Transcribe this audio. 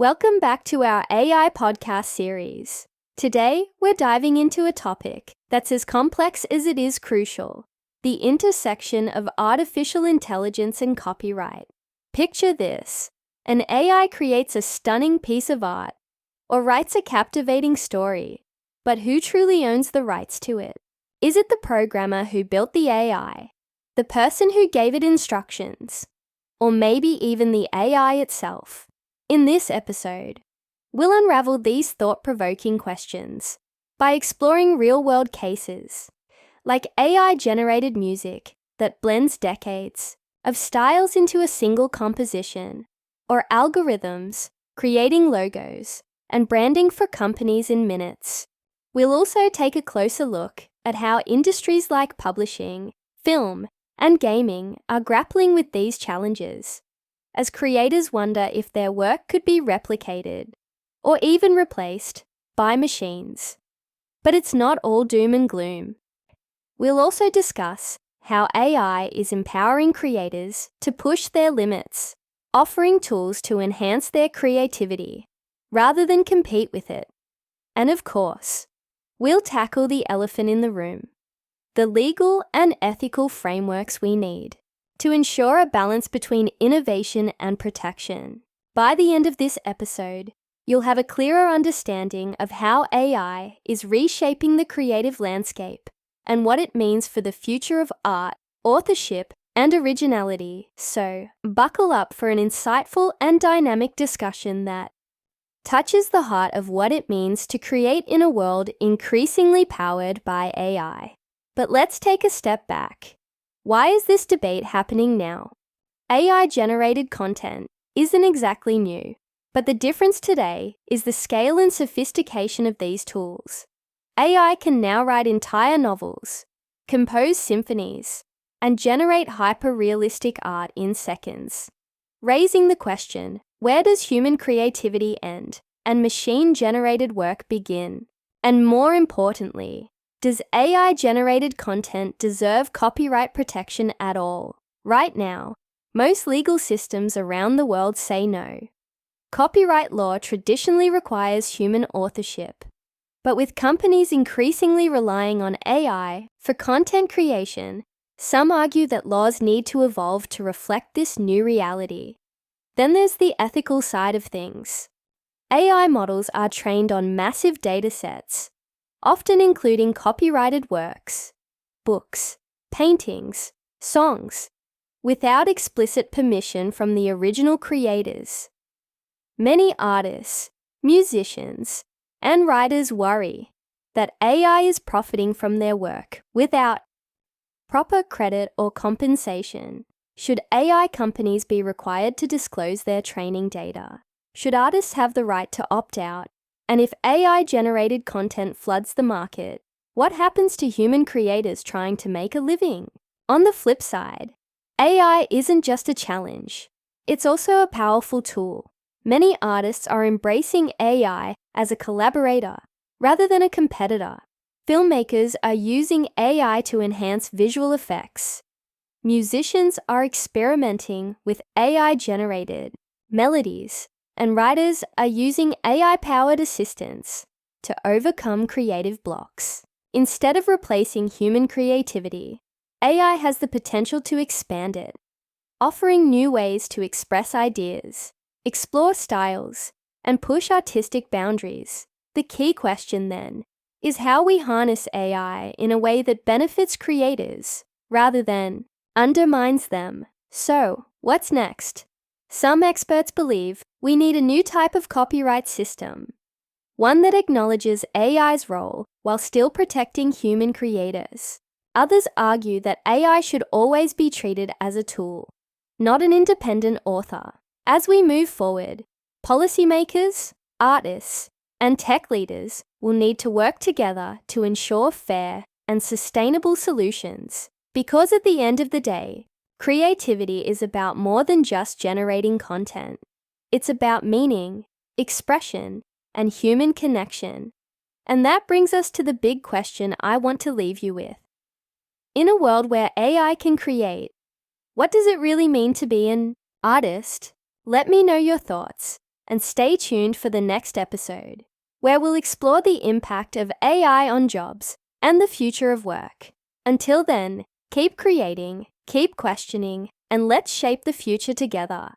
Welcome back to our AI podcast series. Today, we're diving into a topic that's as complex as it is crucial: the intersection of artificial intelligence and copyright. Picture this: an AI creates a stunning piece of art or writes a captivating story, but who truly owns the rights to it? Is it the programmer who built the AI, the person who gave it instructions, or maybe even the AI itself? In this episode, we'll unravel these thought-provoking questions by exploring real-world cases, like AI-generated music that blends decades of styles into a single composition, or algorithms creating logos and branding for companies in minutes. We'll also take a closer look at how industries like publishing, film, and gaming are grappling with these challenges, as creators wonder if their work could be replicated or even replaced by machines. But it's not all doom and gloom. We'll also discuss how AI is empowering creators to push their limits, offering tools to enhance their creativity rather than compete with it. And of course, we'll tackle the elephant in the room: the legal and ethical frameworks we need to ensure a balance between innovation and protection. By the end of this episode, you'll have a clearer understanding of how AI is reshaping the creative landscape and what it means for the future of art, authorship, and originality. So, buckle up for an insightful and dynamic discussion that touches the heart of what it means to create in a world increasingly powered by AI. But let's take a step back. Why is this debate happening now? AI-generated content isn't exactly new, but the difference today is the scale and sophistication of these tools. AI can now write entire novels, compose symphonies, and generate hyper-realistic art in seconds, raising the question: where does human creativity end and machine-generated work begin? And more importantly, does AI-generated content deserve copyright protection at all? Right now, most legal systems around the world say no. Copyright law traditionally requires human authorship, but with companies increasingly relying on AI for content creation, some argue that laws need to evolve to reflect this new reality. Then there's the ethical side of things. AI models are trained on massive datasets, often including copyrighted works, books, paintings, songs, without explicit permission from the original creators. Many artists, musicians, and writers worry that AI is profiting from their work without proper credit or compensation. Should AI companies be required to disclose their training data? Should artists have the right to opt out? And if AI-generated content floods the market, what happens to human creators trying to make a living? On the flip side, AI isn't just a challenge. It's also a powerful tool. Many artists are embracing AI as a collaborator rather than a competitor. Filmmakers are using AI to enhance visual effects. Musicians are experimenting with AI-generated melodies, and writers are using AI-powered assistants to overcome creative blocks. Instead of replacing human creativity, AI has the potential to expand it, offering new ways to express ideas, explore styles, and push artistic boundaries. The key question, then, is how we harness AI in a way that benefits creators rather than undermines them. So, what's next? Some experts believe we need a new type of copyright system, one that acknowledges AI's role while still protecting human creators. Others argue that AI should always be treated as a tool, not an independent author. As we move forward, policymakers, artists, and tech leaders will need to work together to ensure fair and sustainable solutions, because at the end of the day, creativity is about more than just generating content. It's about meaning, expression, and human connection. And that brings us to the big question I want to leave you with. In a world where AI can create, what does it really mean to be an artist? Let me know your thoughts and stay tuned for the next episode, where we'll explore the impact of AI on jobs and the future of work. Until then, keep creating, keep questioning, and let's shape the future together.